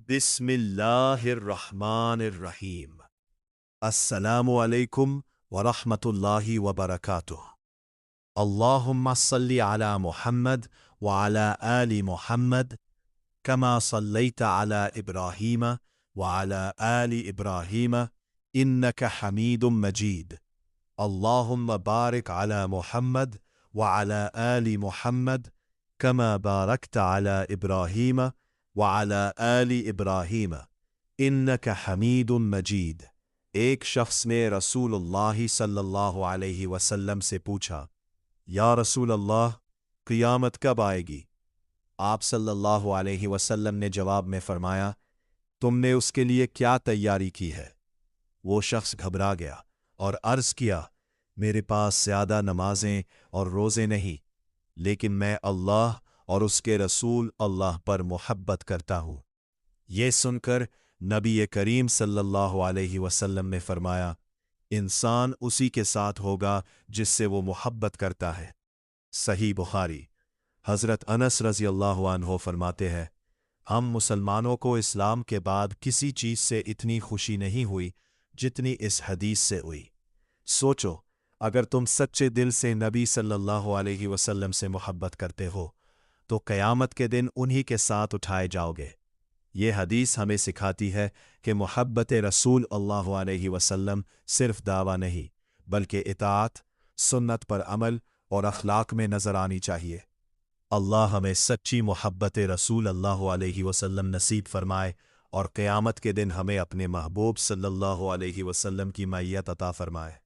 بسم اللہ الرحمن الرحیم۔ السلام علیکم ورحمۃ اللہ وبرکاتہ۔ اللہم صلی علی محمد وعلی آل محمد کما صلیت علی ابراہیم وعلی آل ابراہیم انک حمید مجید۔ اللہم بارک علی محمد وعلی آل محمد کما بارکت علی ابراہیم وعلی آل ابراہیم انک حمید مجید۔ ایک شخص نے رسول اللہ صلی اللہ علیہ وسلم سے پوچھا، یا رسول اللہ، قیامت کب آئے گی؟ آپ صلی اللہ علیہ وسلم نے جواب میں فرمایا، تم نے اس کے لیے کیا تیاری کی ہے؟ وہ شخص گھبرا گیا اور عرض کیا، میرے پاس زیادہ نمازیں اور روزے نہیں، لیکن میں اللہ اور اس کے رسول اللہ پر محبت کرتا ہوں۔ یہ سن کر نبی کریم صلی اللہ علیہ وسلم نے فرمایا، انسان اسی کے ساتھ ہوگا جس سے وہ محبت کرتا ہے۔ صحیح بخاری۔ حضرت انس رضی اللہ عنہ فرماتے ہیں، ہم مسلمانوں کو اسلام کے بعد کسی چیز سے اتنی خوشی نہیں ہوئی جتنی اس حدیث سے ہوئی۔ سوچو، اگر تم سچے دل سے نبی صلی اللہ علیہ وسلم سے محبت کرتے ہو تو قیامت کے دن انہی کے ساتھ اٹھائے جاؤ گے۔ یہ حدیث ہمیں سکھاتی ہے کہ محبت رسول اللہ علیہ وسلم صرف دعویٰ نہیں بلکہ اطاعت، سنت پر عمل اور اخلاق میں نظر آنی چاہیے۔ اللہ ہمیں سچی محبت رسول اللہ علیہ وسلم نصیب فرمائے اور قیامت کے دن ہمیں اپنے محبوب صلی اللہ علیہ وسلم کی معیت عطا فرمائے۔